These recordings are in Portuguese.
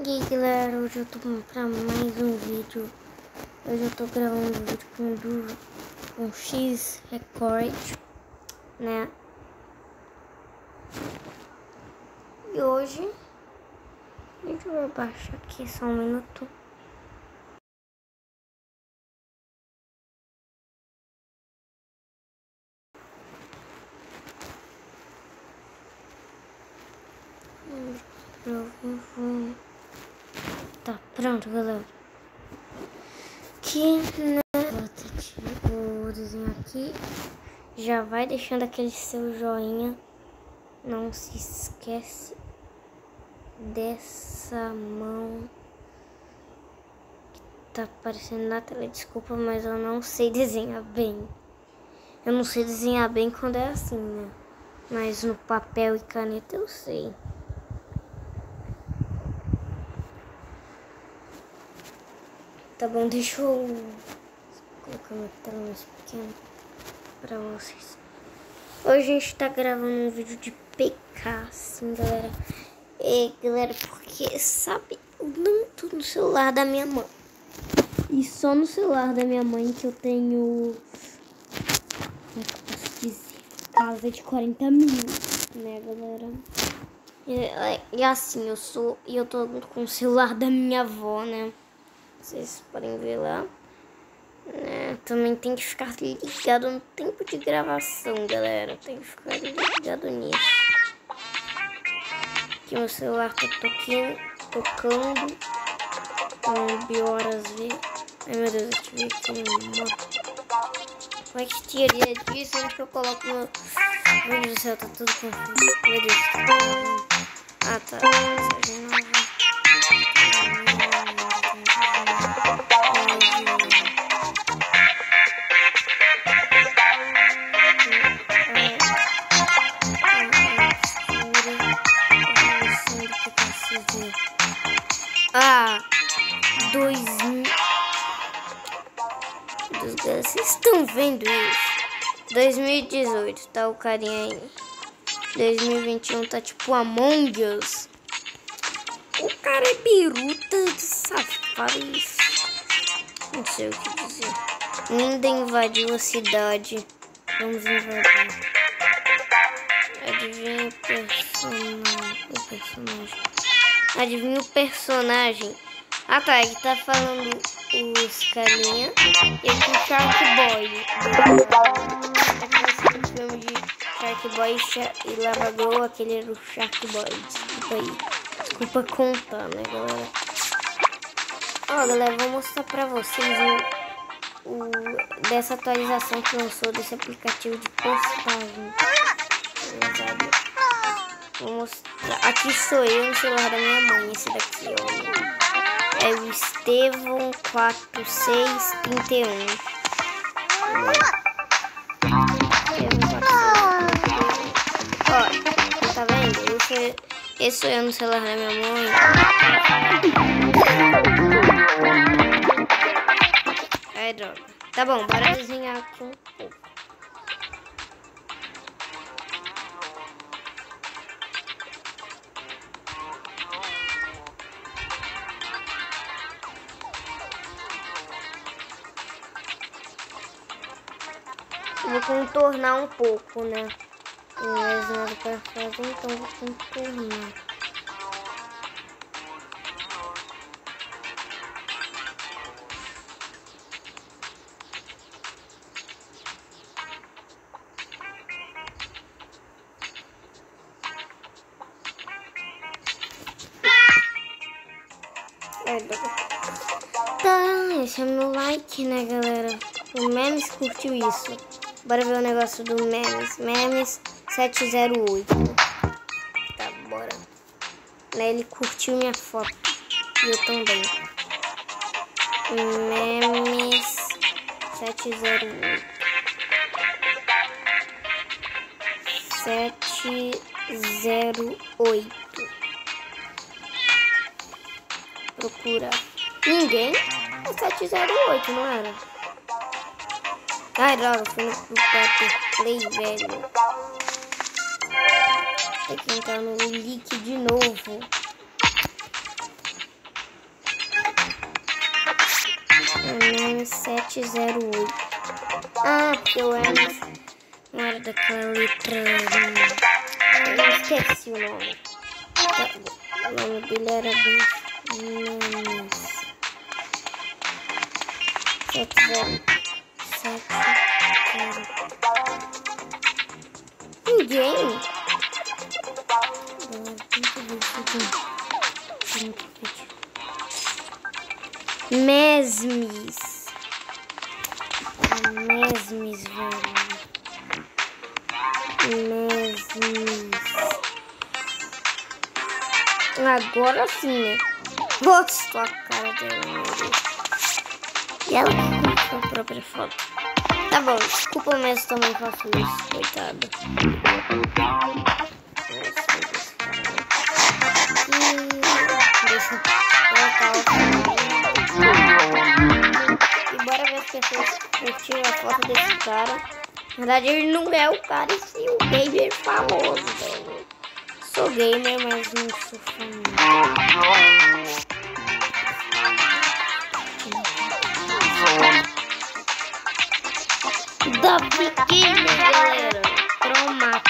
E aí galera, hoje eu tô pra mais um vídeo. Hoje eu tô gravando um vídeo com X Record, né? E hoje, deixa eu abaixar aqui só um minuto. Tá pronto, galera. Que vou desenhar aqui. Já vai deixando aquele seu joinha. Não se esquece dessa mão que tá aparecendo na tela. Desculpa, mas eu não sei desenhar bem. Eu não sei desenhar bem quando é assim, né? Mas no papel e caneta eu sei. Tá bom, deixa eu colocar minha tela mais pequena pra vocês. Hoje a gente tá gravando um vídeo de PK, assim, galera. E, galera, porque, sabe, eu não tô no celular da minha mãe. E só no celular da minha mãe que eu tenho, como é que eu posso dizer, casa de 40 mil, né, galera? E assim, eu tô com o celular da minha avó, né? Vocês podem ver lá. Também tem que ficar ligado no tempo de gravação, galera. Tem que ficar ligado nisso. Aqui meu celular tá tocando. Bioras ver. Ai meu Deus, eu tive aqui uma. Como é que tiraria disso? Onde que eu coloco meu. Meu Deus do céu, tá tudo confuso. Meu Deus. Ah, tá. Mensagem nova. Vocês estão vendo isso? 2018 tá o carinha aí. 2021 tá tipo Among Us. O cara é biruta de safado. Não sei o que dizer. Linda invadiu a cidade. Vamos invadir. Adivinha o personagem. Adivinha o personagem. Ah tá, ele tá falando os carinha. E aqui o Shark Boy. Aqui no filme de Shark Boy e Lava Girl, aquele era o Shark Boy. Desculpa aí. Desculpa contar, né, galera? Ó, galera, vou mostrar pra vocês dessa atualização que lançou desse aplicativo de postagem. Vou mostrar. Aqui sou eu no celular da minha mãe. Esse daqui, ó. É o Estevão 4631. Ó, tá vendo? Esse sou eu no celular da minha mãe. Ai, droga. Tá bom, bora desenhar aqui um pouco. Vou contornar um pouco, né? Não mais nada pra fazer, então vou contornar. Tá, esse é meu like, né, galera? O Memes curtiu isso. Bora ver o negócio do Memes. Memes 708. Tá, bora. Ele curtiu minha foto. E eu também. Memes 708. 708. Procura. Ninguém? É 708, não era? Ai, droga, fui no Peter Play, velho. Tem que entrar no link de novo. Hermes 708. Ah, porque o Hermes não era daquela letra. Eu esqueci o nome. O nome dele era Hermes 707. Ninguém? Mesmes. Mesmes, velho. Mesmes. Agora sim, né? Nossa, a cara dela, meu Deus. E ela com a própria foto. Tá bom, desculpa, mas também faço isso, coitada. Deixa eu colocar o e bora ver as pessoas curtiram a foto desse cara. Na verdade, ele não é o cara, e sim o gamer famoso, velho. Sou gamer, mas não sou famoso. Da pequena, galera. Cromax.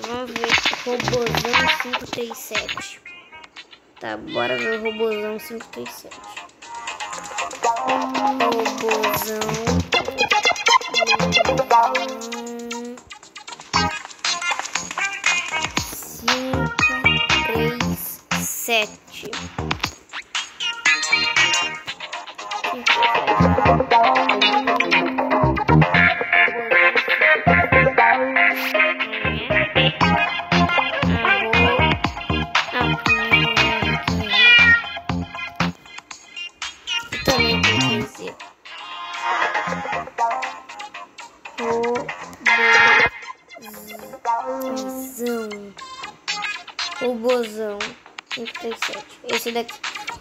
Vamos ver Robozão 537. Tá, bora ver o Robozão 537. Robozão 537. Também tem que dizer Robozão 537. Esse daqui.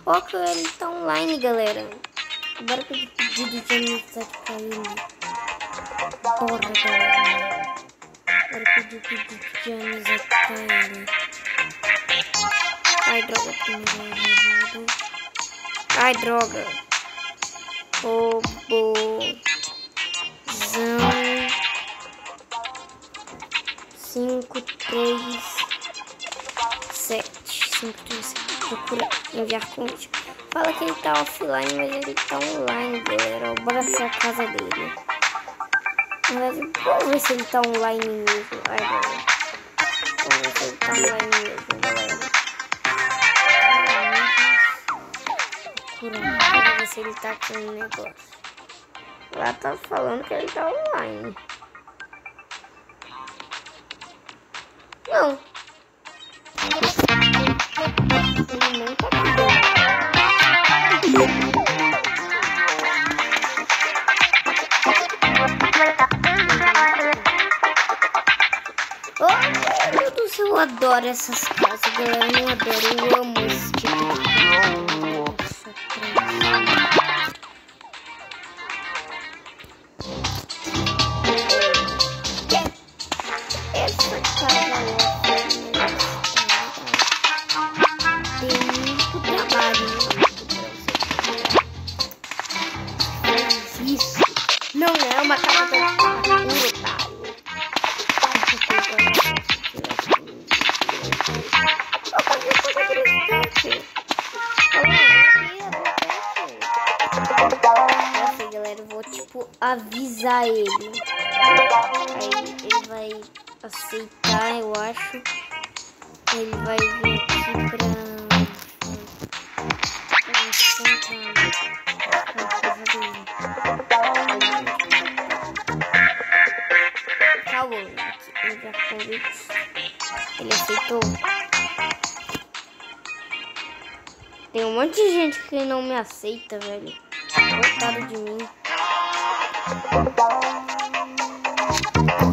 Ó, que ele tá online, galera. Bora pedir pedido de amizade pra ele. Bora, galera. Bora pedir pedido de amizade pra ele. Ai, droga, primeiro errado. Ai, droga. Robozão 537. Procura enviar convite. Fala que ele tá offline, mas ele tá online, galera. Bora ser a casa dele. Mas vamos ver se ele tá online mesmo. Ai, galera. Vamos ver se ele tá online mesmo, galera. Vamos ver se ele tá com um negócio. Lá tá falando que ele tá online. Não. Ele não tá aqui. Oh, meu Deus, eu adoro essas casas, galera. Eu não adoro, eu amo esse tipo de essa casa tem muito trabalho. Isso não é uma casa tão assim, galera, eu vou tipo avisar ele. Aí ele vai aceitar, eu acho. Ele vai vir aqui pra calma, enviar convites. Ele aceitou. Tem um monte de gente que não me aceita, velho. Coitado de mim.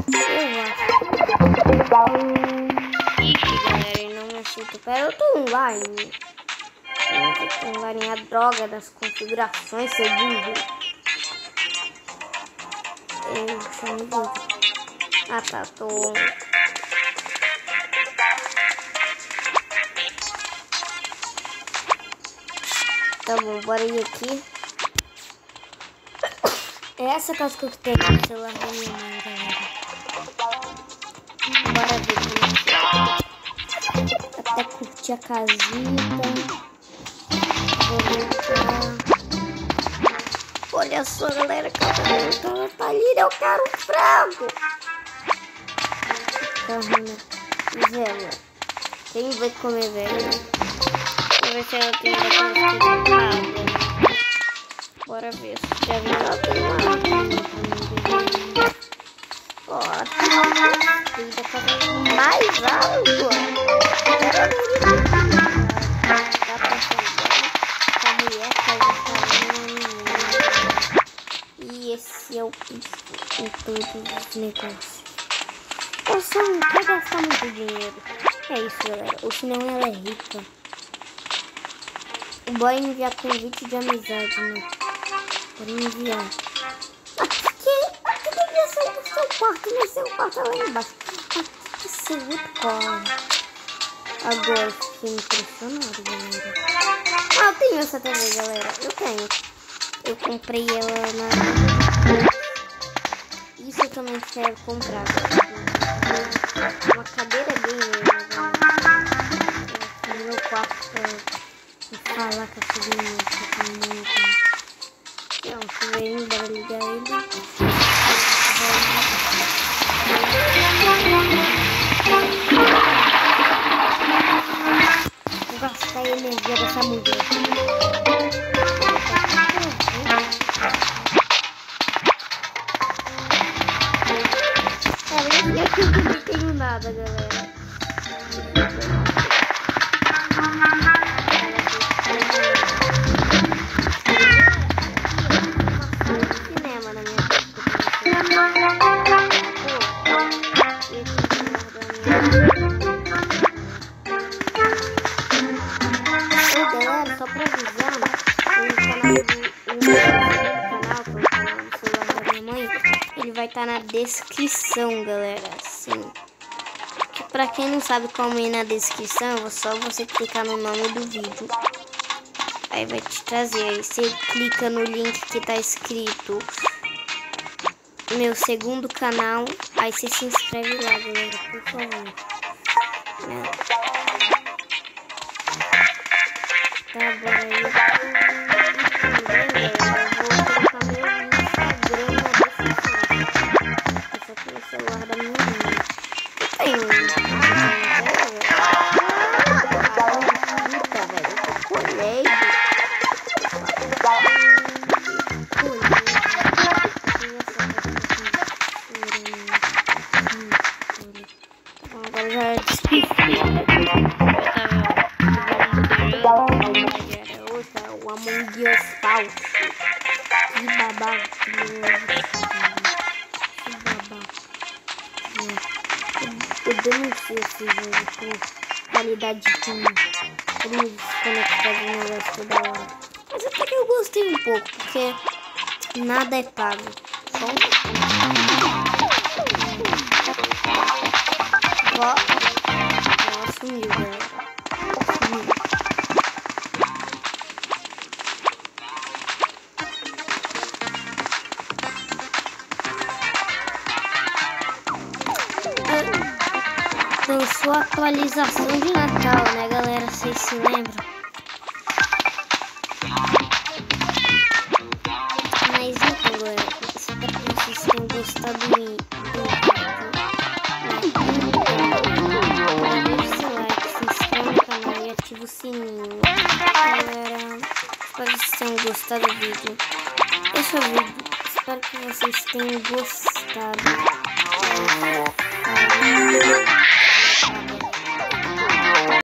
Eu acho. Ixi, galera, ele não me aceita. Pera, eu tô online. Tem varinha droga das configurações, seu burro. Eu chamo burro. Ah tá, tô... Tá bom, bora ir aqui. É essa casa que eu tenho no celular da minha mãe, galera. Bora ver como é. Até curtir a casita. Vou voltar. Olha só, galera, que tá ali, eu quero um frango. Carne, velho. Quem vai comer, velho? Vou ver se ela tem água. Bora ver se já viu ela tem água. Ó, mais água. Tá passando a mulher que a gente. E esse é o pisco em todos os negócios. Eu só não quero gastar muito dinheiro. É isso, galera. Ou senão ela é rica. O boy enviar convite de amizade, né? Por enviar. Aqui devia ser o seu quarto, né? Seu quarto lá embaixo. Aqui que seu quarto. Agora fiquei impressionado, galera. Ah, eu tenho essa TV, galera. Eu tenho. Eu comprei ela na... Isso eu também quero comprar, galera. Uma cadeira gamer, galera. No meu quarto pra falar com a filhinha. Não, chuveirinho, bora ligar ele. Vou gastar a energia dessa mulher. Eu não tenho nada, galera. Cinema na minha galera, só pra avisar, o canal do celular da minha mãe, ele vai estar na descrição, galera. Sim. Pra quem não sabe como ir na descrição, é só você clicar no nome do vídeo. Aí vai te trazer. Aí você clica no link que tá escrito meu segundo canal. Aí você se inscreve lá, galera, por favor. Tá, bora aí. E também, galera, eu vou colocar meu Instagram na descrição. Esse aqui é o celular da minha mãe. Tem um. Agora já o Among Us falso. Que babaca. Eu denunciei esse jogo com qualidade de ele me desconecta do negócio toda hora. Mas até que eu gostei um pouco, porque nada é pago. Só ela sumiu, galera. Sumiu. Lançou a atualização de Natal, né, galera? Vocês se lembram? Mas então, galera, espero que vocês tenham gostado do vídeo. Deixe seu like, se inscreva no canal e ative o sininho. Galera, espero que vocês tenham gostado do vídeo. Esse é o vídeo. Espero que vocês tenham gostado.